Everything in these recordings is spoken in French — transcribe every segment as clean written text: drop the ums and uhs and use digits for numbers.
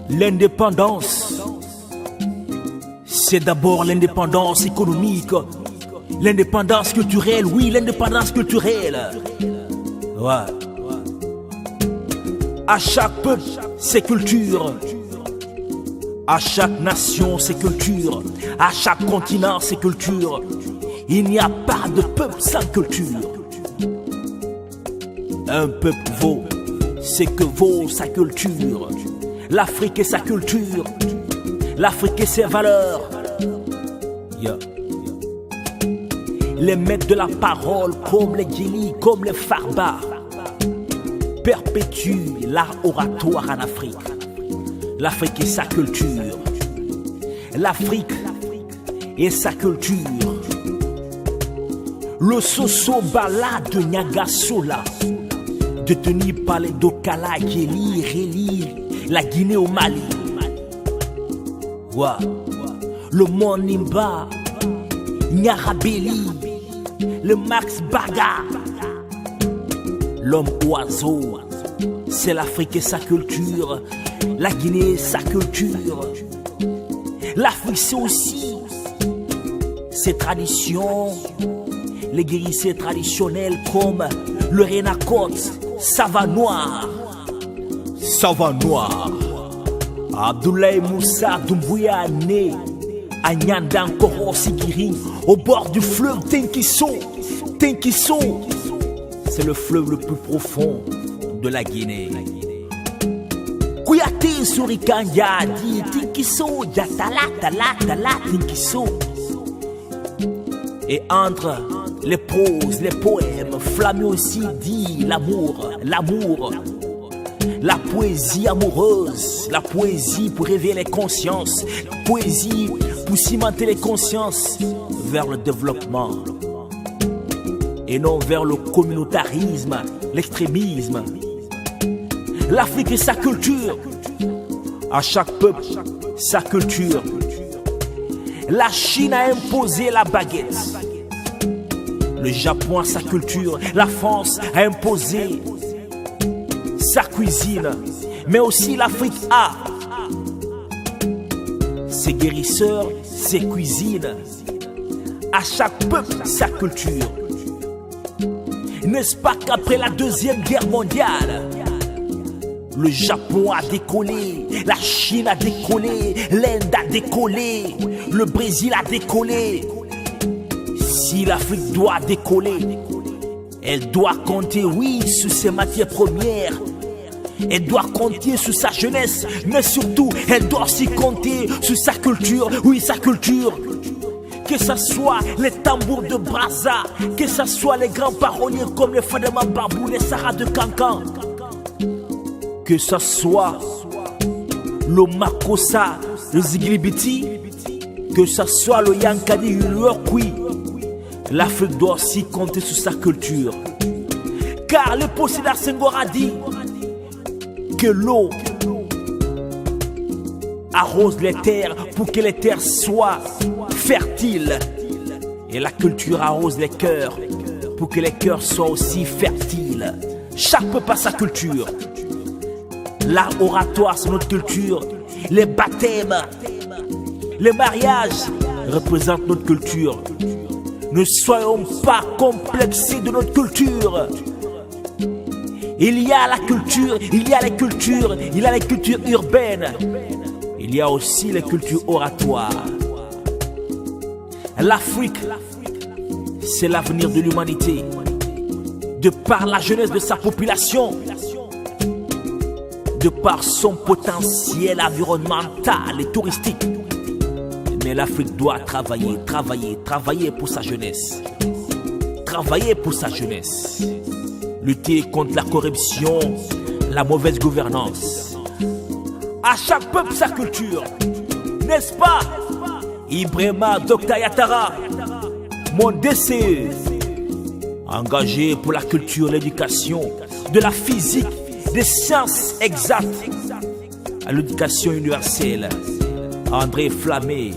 L'indépendance, c'est d'abord l'indépendance économique, l'indépendance culturelle, oui, l'indépendance culturelle. Ouais. À chaque peuple, ses cultures. À chaque nation, ses cultures. À chaque continent, ses cultures. Il n'y a pas de peuple sans culture. Un peuple vaut ce que vaut sa culture. L'Afrique et sa culture. L'Afrique et ses valeurs. Yeah. Les maîtres de la parole, comme les Djili, comme les Farba, perpétuent l'art oratoire en Afrique. L'Afrique et sa culture. L'Afrique et sa culture. Le Soso Bala de Niagasola, détenu par les Dokala qui relient la Guinée au Mali. Ouais. Le Mont Nimba, Nyarabeli, le Max Baga. L'homme oiseau, c'est l'Afrique et sa culture. La Guinée et sa culture. L'Afrique c'est aussi ses traditions. Les guérisseurs traditionnels comme le Renakot, Sava Noir. Sava Noir. Abdoulaye Moussa Doumbouya né à Nyandan Koro Sigiri, au bord du fleuve Tenkiso. Tenkiso, c'est le fleuve le plus profond de la Guinée. Kouyaté Surikanya dit Tenkiso, Tala, Tenkiso. Et entre les proses, les poèmes, Flamé aussi dit l'amour. La poésie amoureuse, la poésie pour réveiller les consciences, la poésie pour cimenter les consciences vers le développement et non vers le communautarisme, l'extrémisme. L'Afrique et sa culture, à chaque peuple sa culture. La Chine a imposé la baguette, le Japon a sa culture, la France a imposé sa cuisine, mais aussi l'Afrique a ses guérisseurs, ses cuisines. À chaque peuple, sa culture. N'est-ce pas qu'après la Deuxième Guerre mondiale, le Japon a décollé, la Chine a décollé, l'Inde a décollé, le Brésil a décollé. Si l'Afrique doit décoller, elle doit compter, oui, sur ses matières premières. Elle doit compter sur sa jeunesse, mais surtout, elle doit aussi compter sur sa culture. Oui, sa culture. Que ce soit les tambours de Brazza, que ce soit les grands paroliers comme les Fadema Babou, les Sarah de Cancan, que ce soit le Makossa, le Ziglibiti, que ce soit le Yankadi, le Yorkwi, l'Afrique doit aussi compter sur sa culture. Car le possédant Senghor a dit que l'eau arrose les terres pour que les terres soient fertiles. Et la culture arrose les cœurs pour que les cœurs soient aussi fertiles. Chaque peuple a sa culture. L'art oratoire, c'est notre culture. Les baptêmes, les mariages représentent notre culture. Ne soyons pas complexés de notre culture. Il y a la culture, il y a les cultures, il y a les cultures urbaines. Il y a aussi les cultures oratoires. L'Afrique, c'est l'avenir de l'humanité. De par la jeunesse de sa population, de par son potentiel environnemental et touristique. Mais l'Afrique doit travailler pour sa jeunesse. Travailler pour sa jeunesse. Lutter contre la corruption, la mauvaise gouvernance. À chaque peuple sa culture, n'est-ce pas? Ibrahima Dr Yatara, mon DCE, engagé pour la culture, l'éducation, de la physique, des sciences exactes, à l'éducation universelle. André Flamé,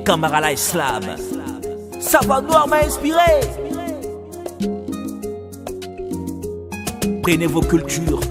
Kamara Islam. Sava Noir m'a inspiré. Prenez vos cultures,